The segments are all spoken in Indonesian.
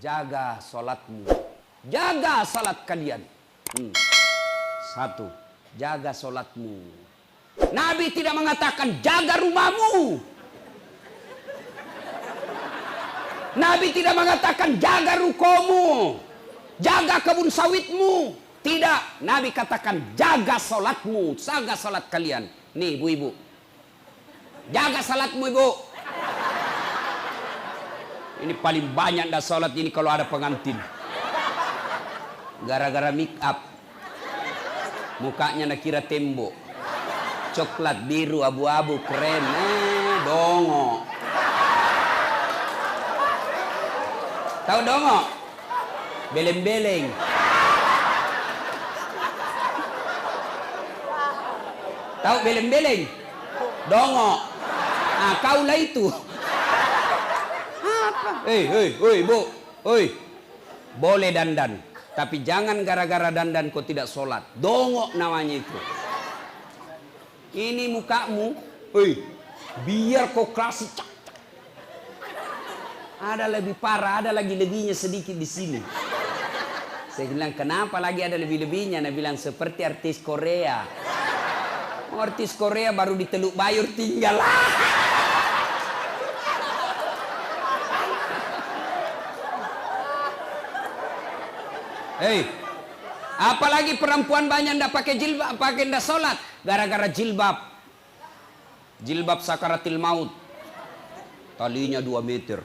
jaga sholatmu. Jaga sholat kalian. Satu, jaga sholatmu. Nabi tidak mengatakan jaga rumahmu. Nabi tidak mengatakan jaga rukomu, jaga kebun sawitmu. Tidak, Nabi katakan jaga sholatmu, jaga sholat kalian. Nih ibu-ibu, jaga sholatmu ibu. Ini paling banyak dah sholat ini kalau ada pengantin. Gara-gara make up, mukanya nak kira tembok, coklat, biru, abu-abu, keren. Dongo. Tahu dongo? Beleng-beleng. Tahu beleng-beleng? Dongo. Nah, kaulah itu. Apa? Hei, bu. Hei. Boleh dandan. Tapi jangan gara-gara dandan kau tidak sholat. Dongo namanya itu. Ini mukamu. Hei. Biar kau klasik. Ada lebih parah, ada lagi lebihnya sedikit di sini. Saya bilang, kenapa lagi ada lebih-lebihnya? Dia bilang, seperti artis Korea. Oh, artis Korea baru di Teluk Bayur tinggal. Hei, apalagi perempuan banyak ndak pakai jilbab, pakai ndak sholat, gara-gara jilbab. Jilbab sakaratil maut. Talinya 2 meter.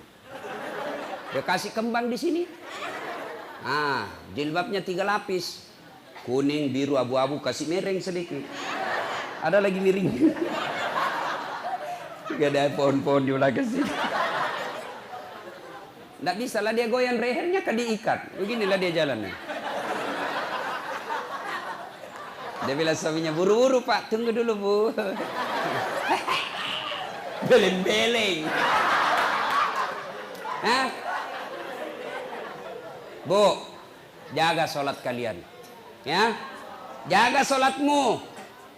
Dia kasih kembang di sini. Ah, jilbabnya 3 lapis. Kuning, biru, abu-abu, kasih miring sedikit. Ada lagi miring. Gak ada pohon-pohon di belakang sini. Nggak bisa lah dia goyang lehernya kan diikat. Beginilah dia jalannya. Dia bilang suaminya, buru-buru pak, tunggu dulu bu. Beleng-beleng. Hah? Bu, jaga sholat kalian. Ya, jaga sholatmu.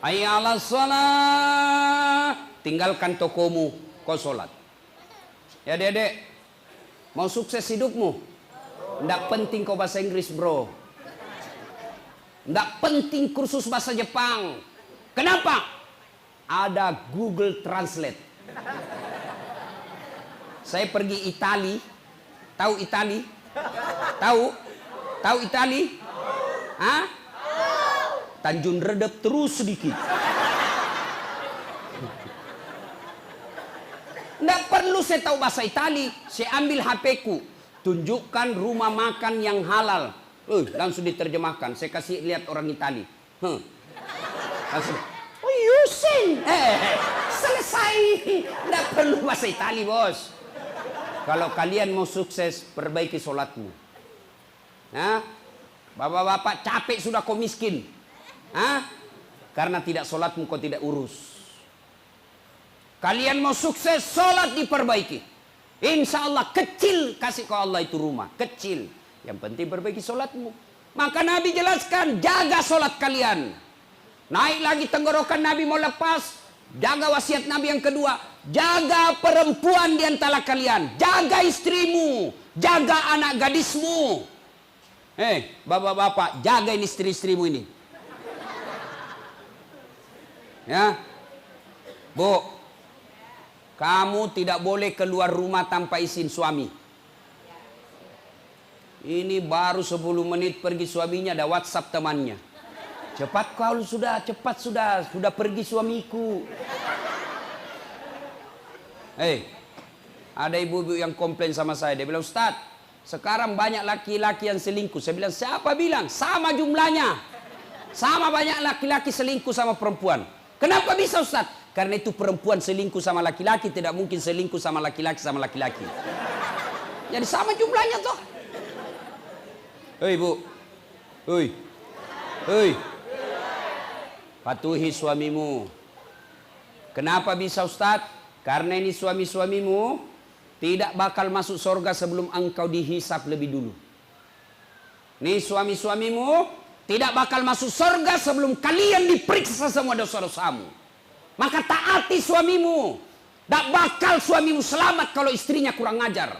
Hayya 'alas sholat. Tinggalkan tokomu, kau sholat. Ya dedek, mau sukses hidupmu? Nggak penting kau bahasa Inggris bro. Nggak penting kursus bahasa Jepang. Kenapa? Ada Google Translate. Saya pergi Itali. Tahu Itali? Tahu Itali? Hah? Tanjung Redep terus sedikit. Nggak perlu saya tahu bahasa Itali. Saya ambil HP-ku. Tunjukkan rumah makan yang halal. Langsung diterjemahkan. Saya kasih lihat orang Itali. Langsung. Oh, Yusin. Selesai. Nggak perlu bahasa Itali bos. Kalau kalian mau sukses, perbaiki sholatmu. Nah, bapak-bapak capek sudah kau miskin. Hah? Karena tidak sholatmu kau tidak urus. Kalian mau sukses, sholat diperbaiki. Insya Allah kecil kasih kau Allah itu rumah. Kecil. Yang penting perbaiki sholatmu. Maka Nabi jelaskan, jaga sholat kalian. Naik lagi tenggorokan Nabi mau lepas. Jaga wasiat Nabi yang kedua, jaga perempuan di antara kalian, jaga istrimu, jaga anak gadismu. Bapak-bapak, jaga ini istri-istrimu ini. Ya, Bu, kamu tidak boleh keluar rumah tanpa izin suami. Ini baru 10 menit pergi suaminya ada WhatsApp temannya. Cepat kau sudah, cepat sudah pergi suamiku. Ada ibu-ibu yang komplain sama saya. Dia bilang, Ustadz, sekarang banyak laki-laki yang selingkuh. Saya bilang, siapa bilang? Sama jumlahnya. Sama banyak laki-laki selingkuh sama perempuan. Kenapa bisa Ustadz? Karena itu perempuan selingkuh sama laki-laki, tidak mungkin selingkuh sama laki-laki sama laki-laki. Jadi sama jumlahnya toh. Hei bu. Hei. Patuhi suamimu. Kenapa bisa Ustadz? Karena ini suami-suamimu tidak bakal masuk surga sebelum engkau dihisap lebih dulu. Nih suami-suamimu tidak bakal masuk surga sebelum kalian diperiksa semua dosa-dosamu. Maka taati suamimu. Tak bakal suamimu selamat kalau istrinya kurang ajar.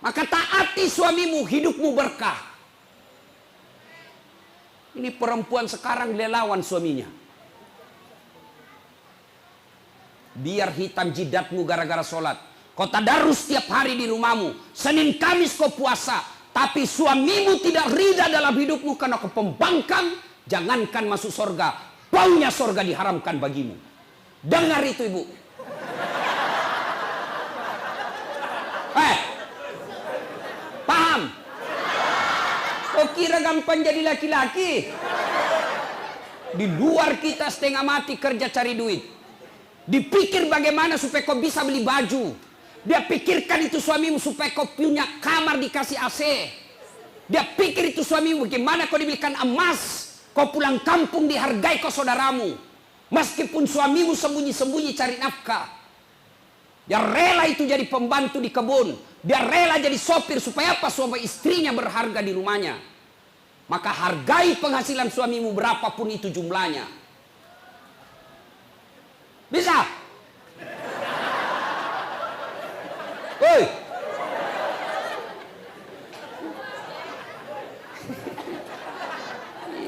Maka taati suamimu, hidupmu berkah. Ini perempuan sekarang dia lawan suaminya. Biar hitam jidatmu gara-gara sholat. Kau tadarus setiap hari di rumahmu. Senin Kamis kau puasa. Tapi suamimu tidak ridha dalam hidupmu karena kau pembangkang. Jangankan masuk surga. Baunya surga diharamkan bagimu. Dengar itu ibu. Paham? Kau kira gampang jadi laki-laki? Di luar kita setengah mati kerja cari duit. Dipikir bagaimana supaya kau bisa beli baju. Dia pikirkan itu suamimu supaya kau punya kamar dikasih AC. Dia pikir itu suamimu bagaimana kau dibelikan emas. Kau pulang kampung dihargai kau saudaramu. Meskipun suamimu sembunyi-sembunyi cari nafkah. Dia rela itu jadi pembantu di kebun. Dia rela jadi sopir supaya apa? Supaya istrinya berharga di rumahnya. Maka hargai penghasilan suamimu berapapun itu jumlahnya. Bisa? Woi.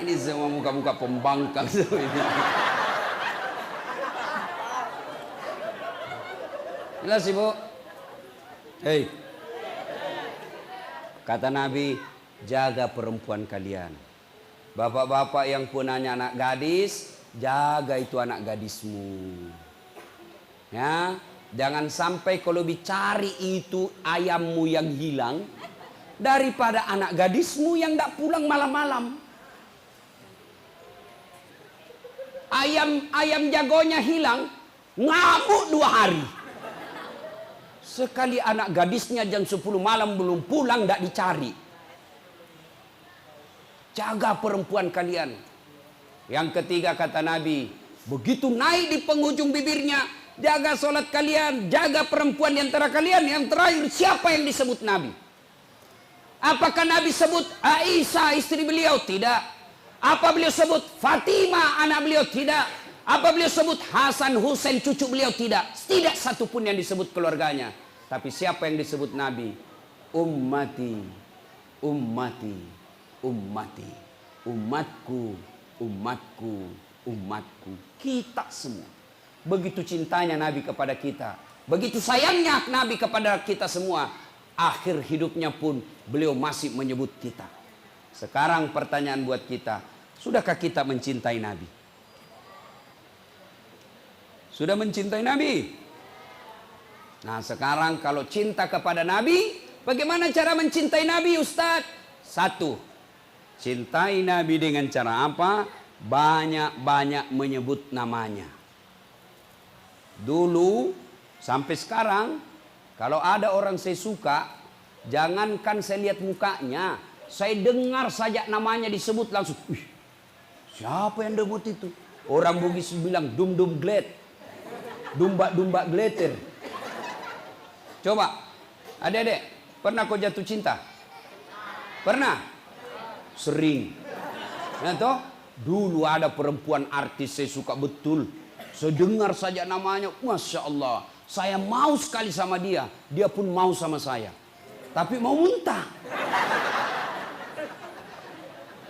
Ini semua muka-muka pembangkang semua ini. Jelas ibu? Hei. Kata Nabi, jaga perempuan kalian. Bapak-bapak yang punya anak gadis, jaga itu anak gadismu. Ya, jangan sampai kalau dicari itu ayammu yang hilang daripada anak gadismu yang tidak pulang malam-malam. Ayam jagonya hilang, ngamuk 2 hari. Sekali anak gadisnya jam 10 malam belum pulang, tidak dicari. Jaga perempuan kalian. Yang ketiga kata Nabi, begitu naik di penghujung bibirnya, jaga sholat kalian, jaga perempuan di antara kalian. Yang terakhir siapa yang disebut Nabi? Apakah Nabi sebut Aisyah istri beliau? Tidak. Apa beliau sebut Fatimah anak beliau? Tidak. Apa beliau sebut Hasan Husain cucu beliau? Tidak. Tidak satu pun yang disebut keluarganya. Tapi siapa yang disebut Nabi? Ummati, ummati, ummati. Umatku, umatku, umatku. Kita semua. Begitu cintanya Nabi kepada kita. Begitu sayangnya Nabi kepada kita semua. Akhir hidupnya pun beliau masih menyebut kita. Sekarang pertanyaan buat kita. Sudahkah kita mencintai Nabi? Sudah mencintai Nabi? Nah sekarang kalau cinta kepada Nabi, bagaimana cara mencintai Nabi Ustadz? 1. Cintai Nabi dengan cara apa? Banyak-banyak menyebut namanya. Dulu sampai sekarang, kalau ada orang saya suka, jangankan saya lihat mukanya, saya dengar saja namanya disebut langsung. Siapa yang debut itu? Orang Bugis bilang dum-dum gled. Dumba-dumba glitter. Coba, adik-adik, pernah kau jatuh cinta? Pernah? Sering. Nah toh, dulu ada perempuan artis saya suka betul. Saya dengar saja namanya, Masya Allah. Saya mau sekali sama dia. Dia pun mau sama saya. Tapi mau muntah.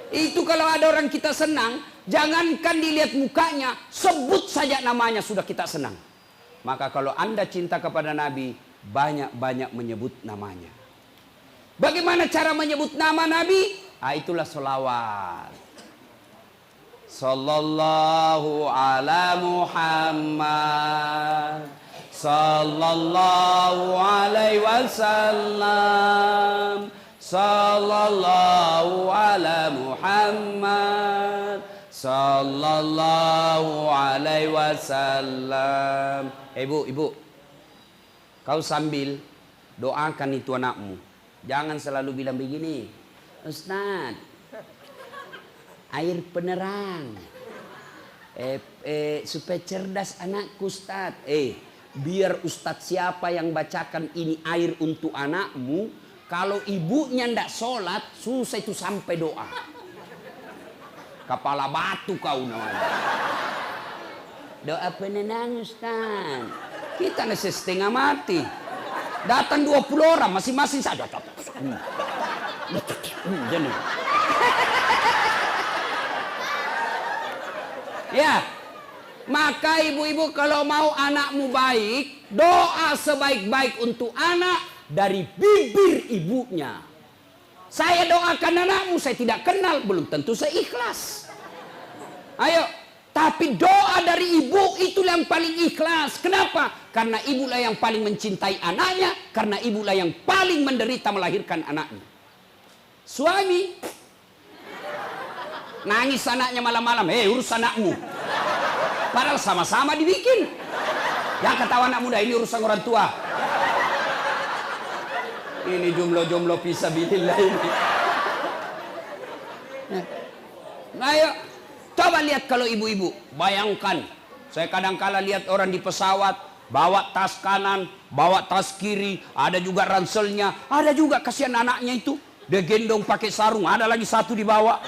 Itu kalau ada orang kita senang, jangankan dilihat mukanya, sebut saja namanya sudah kita senang. Maka kalau Anda cinta kepada Nabi, banyak-banyak menyebut namanya. Bagaimana cara menyebut nama Nabi? Itulah sholawat. Sallallahu ala Muhammad, sallallahu alaihi wasallam, sallallahu ala Muhammad, sallallahu alaihi wasallam. Ibu, kau sambil doakan itu anakmu. Jangan selalu bilang begini, Ustaz, air penerang, supaya cerdas anakku Ustaz. Biar Ustaz siapa yang bacakan ini air untuk anakmu, kalau ibunya ndak sholat, susah itu sampai doa. Kepala batu kau namanya. Doa penenang Ustaz. Kita nasi setengah mati. Datang 20 orang, masing-masing saja. Jadi. Ya, maka ibu-ibu kalau mau anakmu baik, doa sebaik-baik untuk anak dari bibir ibunya. Saya doakan anakmu, saya tidak kenal, belum tentu saya ikhlas. Ayo, tapi doa dari ibu itu yang paling ikhlas. Kenapa? Karena ibulah yang paling mencintai anaknya, karena ibulah yang paling menderita melahirkan anaknya. Suami nangis anaknya malam-malam, urus anakmu. Padahal sama-sama dibikin. Yang ketawa anak muda, ini urusan orang tua. Ini jumlah-jumlah fisabilillah ini. Nah, ayo, coba lihat kalau ibu-ibu. Bayangkan, saya kadang-kala lihat orang di pesawat, bawa tas kanan, bawa tas kiri, ada juga ranselnya, ada juga kasihan anaknya itu. Dia gendong pakai sarung, ada lagi satu di bawah.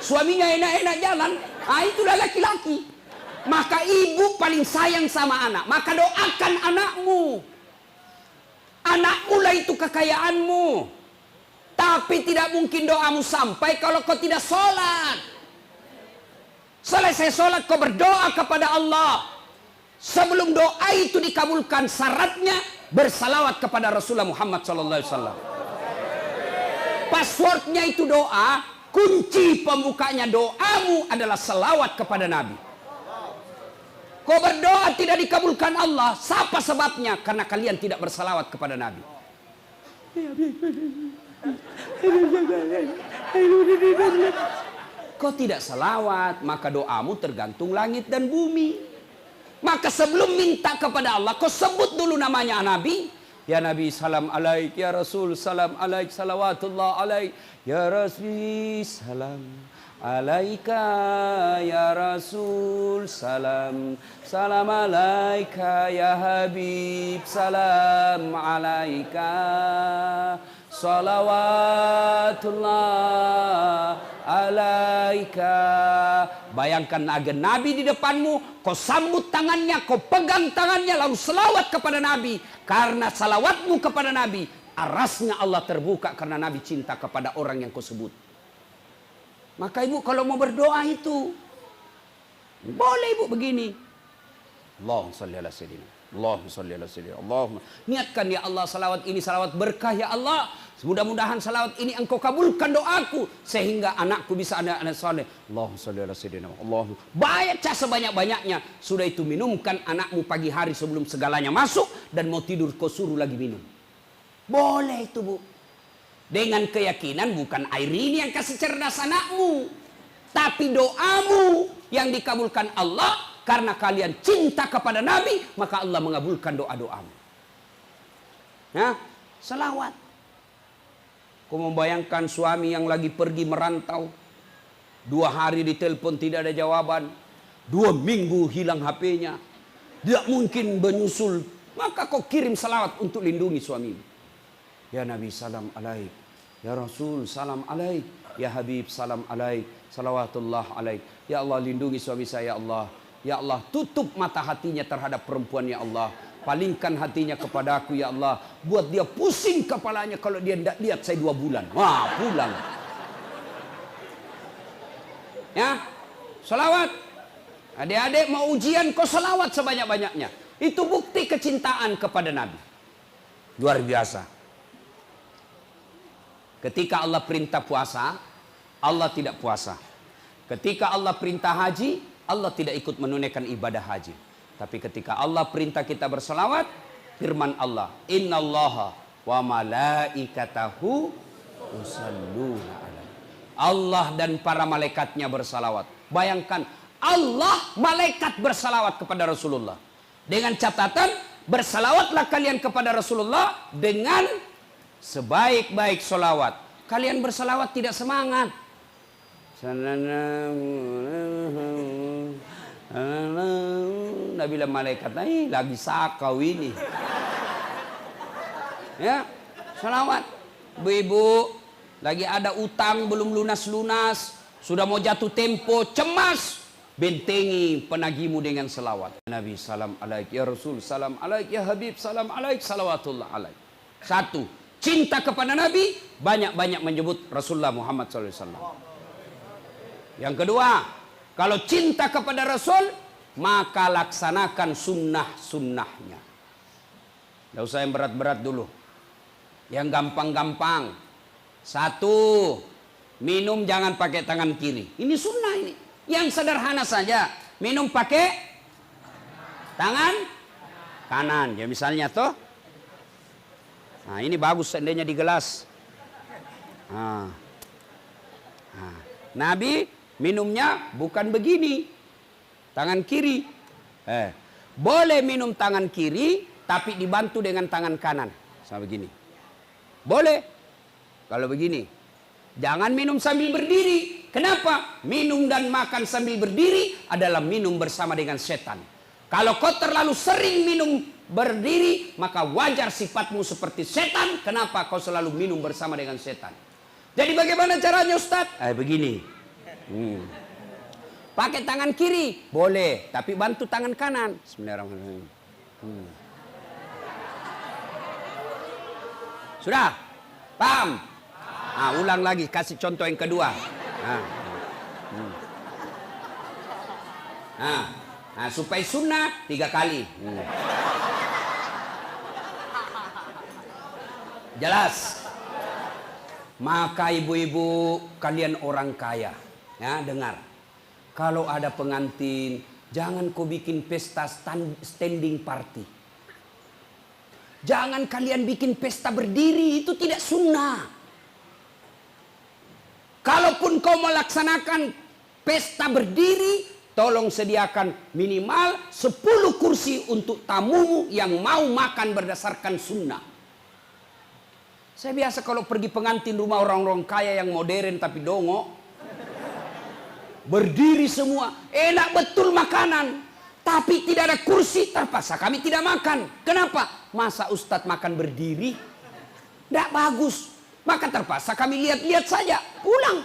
Suaminya enak-enak jalan. Itulah laki-laki. Maka ibu paling sayang sama anak. Maka doakan anakmu. Anakmu lah itu kekayaanmu. Tapi tidak mungkin doamu sampai kalau kau tidak sholat. Selesai sholat kau berdoa kepada Allah. Sebelum doa itu dikabulkan, syaratnya bersalawat kepada Rasulullah Muhammad SAW. Passwordnya itu doa. Kunci pembukanya doamu adalah salawat kepada Nabi. Kau berdoa tidak dikabulkan Allah. Siapa sebabnya? Karena kalian tidak bersalawat kepada Nabi. Kau tidak salawat, maka doamu tergantung langit dan bumi. Maka sebelum minta kepada Allah, kau sebut dulu namanya Nabi. Ya Nabi salam alaik, ya Rasul salam alaik, salawatullah alaik, ya Rasul salam alaika, ya Rasul salam, salam alaika, ya Habib salam alaika, salawatullah alaika. Bayangkan agar Nabi di depanmu, kau sambut tangannya, kau pegang tangannya, lalu selawat kepada Nabi. Karena salawatmu kepada Nabi, arasnya Allah terbuka karena Nabi cinta kepada orang yang kau sebut. Maka ibu kalau mau berdoa itu, boleh ibu begini. Allahumma sholli ala sayyidina. Allahumma sholli ala sayyidina. Allahumma. Niatkan ya Allah salawat ini salawat berkah ya Allah. Mudah-mudahan salawat ini engkau kabulkan doaku. Sehingga anakku bisa anak-anak soleh. Allahumma sholli ala sayyidina. Allahumma. Baca sebanyak-banyaknya. Sudah itu minumkan anakmu pagi hari sebelum segalanya masuk. Dan mau tidur kau suruh lagi minum. Boleh itu bu. Dengan keyakinan bukan air ini yang kasih cerdas anakmu. Tapi doamu yang dikabulkan Allah. Karena kalian cinta kepada Nabi. Maka Allah mengabulkan doa-doamu. Nah, selawat. Kau membayangkan suami yang lagi pergi merantau. 2 hari ditelepon tidak ada jawaban. 2 minggu hilang HP-nya. Tidak mungkin menyusul. Maka kau kirim selawat untuk lindungi suamimu. Ya Nabi salam alaik. Ya Rasul salam alaik. Ya Habib salam alaik. Salawatullah alaik. Ya Allah lindungi suami saya ya Allah. Ya Allah tutup mata hatinya terhadap perempuan ya Allah. Palingkan hatinya kepada aku ya Allah. Buat dia pusing kepalanya kalau dia tidak lihat saya 2 bulan. Wah pulang. Ya. Salawat. Adik-adik mau ujian kau salawat sebanyak-banyaknya. Itu bukti kecintaan kepada Nabi. Luar biasa. Ketika Allah perintah puasa, Allah tidak puasa. Ketika Allah perintah haji, Allah tidak ikut menunaikan ibadah haji. Tapi ketika Allah perintah kita berselawat, firman Allah, innallaha wa malaikatahu yusalluna alaihi. Allah dan para malaikatnya bersalawat. Bayangkan, Allah malaikat bersalawat kepada Rasulullah. Dengan catatan, bersalawatlah kalian kepada Rasulullah dengan sebaik-baik solawat. Kalian bersalawat tidak semangat. Nabilah malaikat, lagi sakau ini. Ya, salawat. Ibu-ibu, lagi ada utang belum lunas-lunas, sudah mau jatuh tempo, cemas. Bentengi penagihmu dengan selawat. Nabi salam alaik, ya Rasul salam alaik, ya Habib salam alaik, salawatullah alaik. Satu, cinta kepada Nabi, banyak-banyak menyebut Rasulullah Muhammad SAW. Yang kedua, kalau cinta kepada Rasul, maka laksanakan sunnah-sunnahnya. Tidak usah yang berat-berat dulu. Yang gampang-gampang. Satu, minum jangan pakai tangan kiri. Ini sunnah ini. Yang sederhana saja, minum pakai tangan kanan. Ya misalnya toh. Nah ini bagus seandainya di gelas. Nabi minumnya bukan begini. Tangan kiri. Boleh minum tangan kiri, tapi dibantu dengan tangan kanan. Sama begini. Boleh. Kalau begini. Jangan minum sambil berdiri. Kenapa? Minum dan makan sambil berdiri adalah minum bersama dengan setan. Kalau kau terlalu sering minum berdiri, maka wajar sifatmu seperti setan. Kenapa kau selalu minum bersama dengan setan? Jadi bagaimana caranya Ustadz? Begini. Pakai tangan kiri? Boleh. Tapi bantu tangan kanan. Bismillahirrahmanirrahim. Sudah? Paham? Ulang lagi. Kasih contoh yang kedua. Supaya sunnah 3 kali. Jelas? Maka ibu-ibu kalian orang kaya, ya dengar. Kalau ada pengantin, jangan kau bikin pesta standing party. Jangan kalian bikin pesta berdiri, itu tidak sunnah. Kalaupun kau melaksanakan pesta berdiri, tolong sediakan minimal 10 kursi untuk tamumu yang mau makan berdasarkan sunnah. Saya biasa kalau pergi pengantin rumah orang-orang kaya yang modern tapi dongo, berdiri semua, enak betul makanan, tapi tidak ada kursi, terpaksa kami tidak makan. Kenapa? Masa Ustadz makan berdiri? Tidak bagus. Maka terpaksa kami lihat-lihat saja, pulang.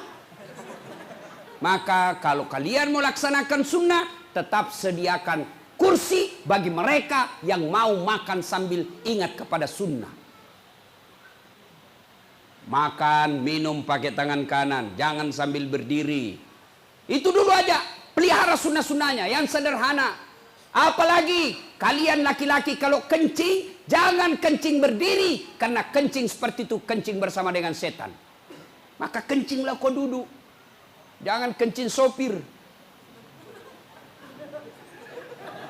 Maka kalau kalian mau laksanakan sunnah, tetap sediakan kursi bagi mereka yang mau makan sambil ingat kepada sunnah. Makan, minum pakai tangan kanan, jangan sambil berdiri. Itu dulu aja, pelihara sunnah-sunnahnya yang sederhana. Apalagi kalian laki-laki kalau kencing, jangan kencing berdiri, karena kencing seperti itu kencing bersama dengan setan. Maka kencinglah kau duduk, jangan kencing sopir.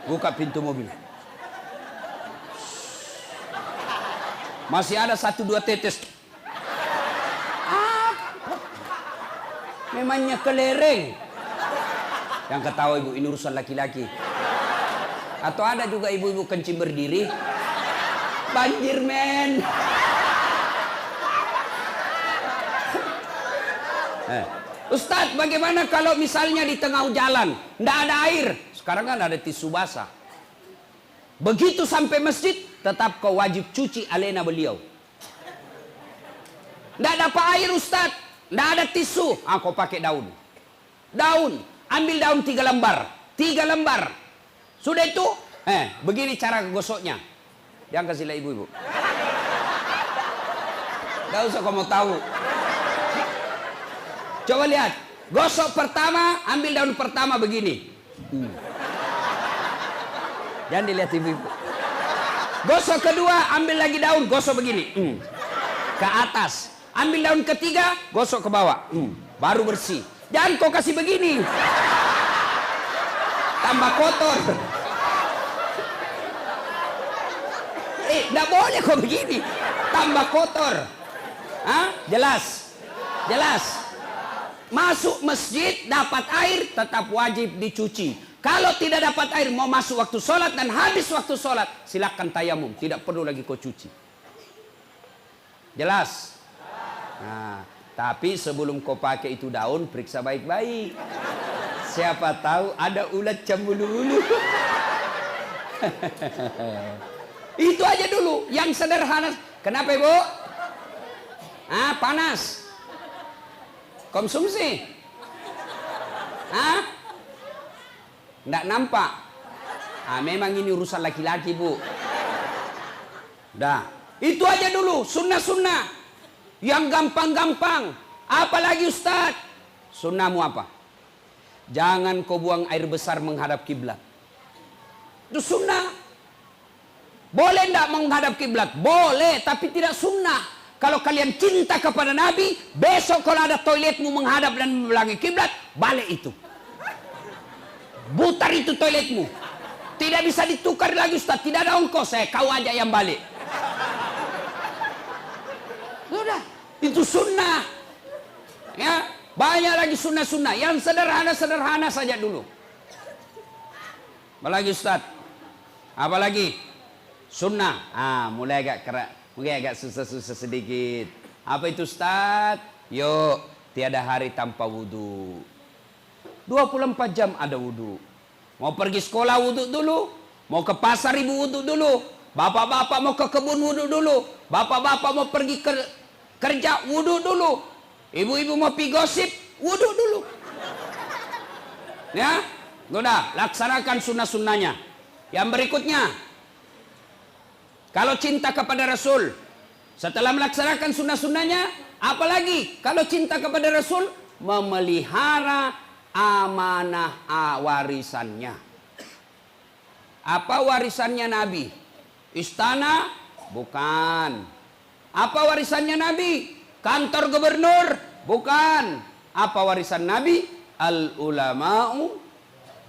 Buka pintu mobil. Masih ada 1-2 tetes. Memangnya kelereng. Yang ketawa ibu, ini urusan laki-laki. Atau ada juga ibu-ibu kencing berdiri. Banjir men. Ustadz, bagaimana kalau misalnya di tengah jalan nggak ada air? Sekarang kan ada tisu basah. Begitu sampai masjid, tetap kau wajib cuci alena beliau. Nggak dapat air Ustadz, nggak ada tisu. Kau pakai daun. Daun, ambil daun 3 lembar. 3 lembar. Sudah itu, begini cara gosoknya. Jangan kasihlah ibu-ibu. Gak usah kau mau tahu. Coba lihat. Gosok pertama, ambil daun pertama begini. Jangan dilihat ibu-ibu. Gosok kedua, ambil lagi daun, gosok begini. Ke atas. Ambil daun ketiga, gosok ke bawah. Baru bersih. Jangan kau kasih begini. Tambah kotor. Nggak boleh kok begini. Tambah kotor. Jelas? Jelas? Masuk masjid, dapat air, tetap wajib dicuci. Kalau tidak dapat air, mau masuk waktu sholat dan habis waktu sholat, silakan tayamum. Tidak perlu lagi kau cuci. Jelas? Nah, tapi sebelum kau pakai itu daun, periksa baik-baik. Siapa tahu ada ulat cembulu-bulu. Itu aja dulu, yang sederhana. Kenapa ibu? Panas. Konsumsi. Nggak nampak. Ah, memang ini urusan laki-laki, Bu. Dah, itu aja dulu sunnah-sunnah yang gampang-gampang. Apalagi Ustaz? Sunnahmu apa? Jangan kau buang air besar menghadap kiblat. Itu sunnah. Boleh enggak menghadap kiblat? Boleh, tapi tidak sunnah. Kalau kalian cinta kepada Nabi, besok kalau ada toiletmu menghadap dan membelakangi kiblat, balik itu. Putar itu toiletmu. Tidak bisa ditukar lagi Ustaz, tidak ada ongkos, kau aja yang balik. Sudah, itu sunnah. Ya, banyak lagi sunnah-sunnah yang sederhana-sederhana saja dulu. Apalagi Ustaz? Apalagi? Sunnah. Mulai agak susah-susah sedikit. Apa itu Ustaz? Yuk, tiada hari tanpa wudu. 24 jam ada wudu. Mau pergi sekolah wudu dulu. Mau ke pasar ibu wudu dulu. Bapak-bapak mau ke kebun wudu dulu. Bapak-bapak mau pergi kerja wudu dulu. Ibu-ibu mau pergi gosip wudu dulu. Ya, udah laksanakan sunnah-sunnahnya. Yang berikutnya, kalau cinta kepada Rasul, setelah melaksanakan sunnah-sunnahnya, apalagi kalau cinta kepada Rasul, memelihara amanah warisannya. Apa warisannya Nabi? Istana? Bukan. Apa warisannya Nabi? Kantor gubernur? Bukan. Apa warisan Nabi? Al ulama'u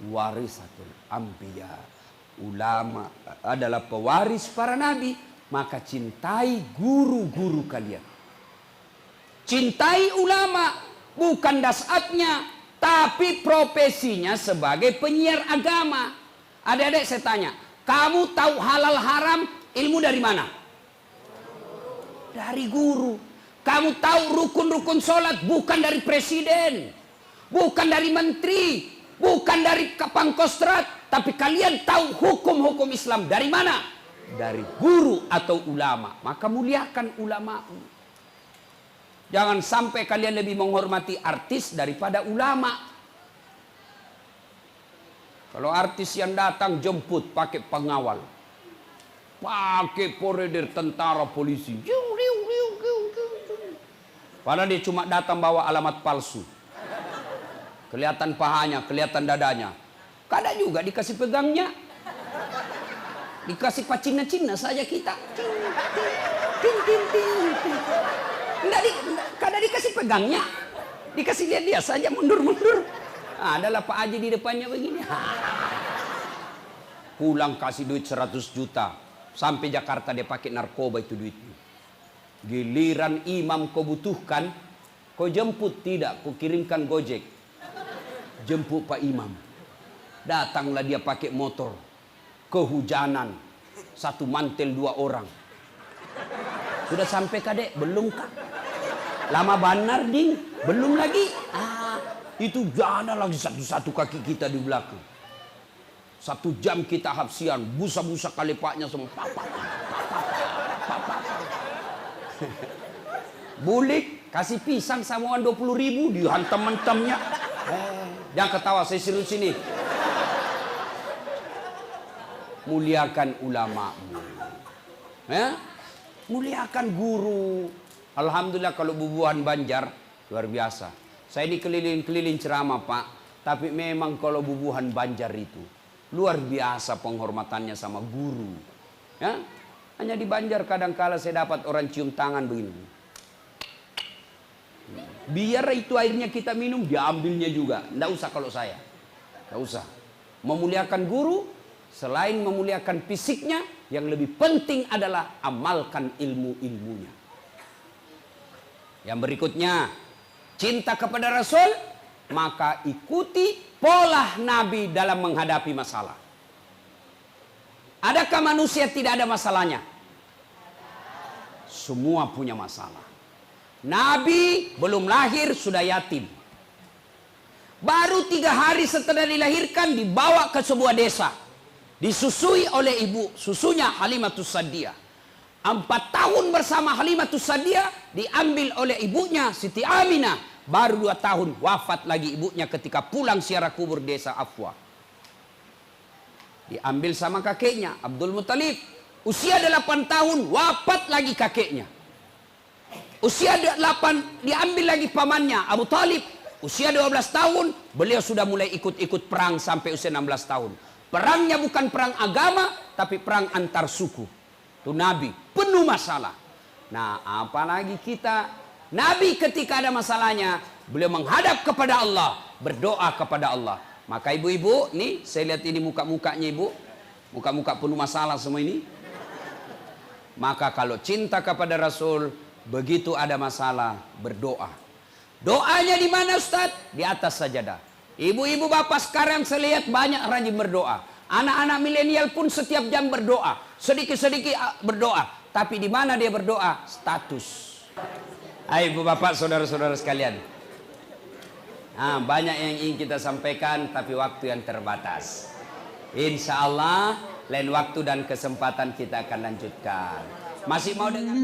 warisatul anbiya. Ulama adalah pewaris para nabi, maka cintai guru-guru kalian. Cintai ulama, bukan dasatnya, tapi profesinya sebagai penyiar agama. Adik-adik saya tanya, kamu tahu halal haram ilmu dari mana? Dari guru. Kamu tahu rukun-rukun sholat bukan dari presiden, bukan dari menteri, bukan dari Pangkostrat, tapi kalian tahu hukum-hukum Islam dari mana? Dari guru atau ulama. Maka muliakan ulama. Jangan sampai kalian lebih menghormati artis daripada ulama. Kalau artis yang datang jemput pakai pengawal, pakai koridor tentara polisi, padahal dia cuma datang bawa alamat palsu. Kelihatan pahanya, kelihatan dadanya. Kadang juga dikasih pegangnya. Dikasih pacina-cina saja kita. Kadang dikasih pegangnya. Dikasih lihat dia saja mundur-mundur. Adalah Pak Haji di depannya begini. Pulang kasih duit 100 juta. Sampai Jakarta dia pakai narkoba itu duitnya. Giliran imam kau butuhkan, kau jemput tidak, kau kirimkan Gojek. Jemput Pak Imam. Datanglah dia pakai motor. Kehujanan. Satu mantel 2 orang. Sudah sampai kadek? Belum kak? Lama banar ding? Belum lagi? Itu jana lagi satu-satu kaki kita di belakang. 1 jam kita hapsian. Busa-busa kalepaknya semua. Bulik. Kasih pisang samuan 20.000. Dihantam-hantamnya. Jangan ketawa, saya serius sini. Muliakan ulamamu. Ya? Muliakan guru. Alhamdulillah kalau bubuhan Banjar luar biasa. Saya ini keliling-keliling ceramah Pak. Tapi memang kalau bubuhan Banjar itu luar biasa penghormatannya sama guru. Ya? Hanya di Banjar kadang-kala saya dapat orang cium tangan begini. Biar itu airnya kita minum, diambilnya juga. Nggak usah kalau saya. Nggak usah. Memuliakan guru, selain memuliakan fisiknya, yang lebih penting adalah amalkan ilmu-ilmunya. Yang berikutnya, cinta kepada Rasul, maka ikuti pola Nabi dalam menghadapi masalah. Adakah manusia tidak ada masalahnya? Semua punya masalah. Nabi belum lahir sudah yatim. Baru 3 hari setelah dilahirkan dibawa ke sebuah desa. Disusui oleh ibu susunya Halimatus Sa'diyah. 4 tahun bersama Halimatus Sa'diyah diambil oleh ibunya Siti Aminah. Baru 2 tahun wafat lagi ibunya ketika pulang ziarah kubur desa Afwa. Diambil sama kakeknya, Abdul Muthalib. Usia 8 tahun, wafat lagi kakeknya. Usia 8, diambil lagi pamannya, Abu Talib. Usia 12 tahun, beliau sudah mulai ikut-ikut perang sampai usia 16 tahun. Perangnya bukan perang agama, tapi perang antar suku. Itu Nabi, penuh masalah. Nah, apalagi kita, Nabi ketika ada masalahnya, beliau menghadap kepada Allah, berdoa kepada Allah. Maka ibu-ibu, nih saya lihat ini muka-mukanya ibu, muka-muka penuh masalah semua ini. Maka kalau cinta kepada Rasul, begitu ada masalah, berdoa. Doanya di mana Ustaz? Di atas sajadah. Ibu-ibu bapak sekarang saya lihat banyak rajin berdoa. Anak-anak milenial pun setiap jam berdoa. Sedikit-sedikit berdoa. Tapi di mana dia berdoa? Status. Hai ibu bapak, saudara-saudara sekalian. Nah, banyak yang ingin kita sampaikan, tapi waktu yang terbatas. Insya Allah, lain waktu dan kesempatan kita akan lanjutkan. Masih mau dengar?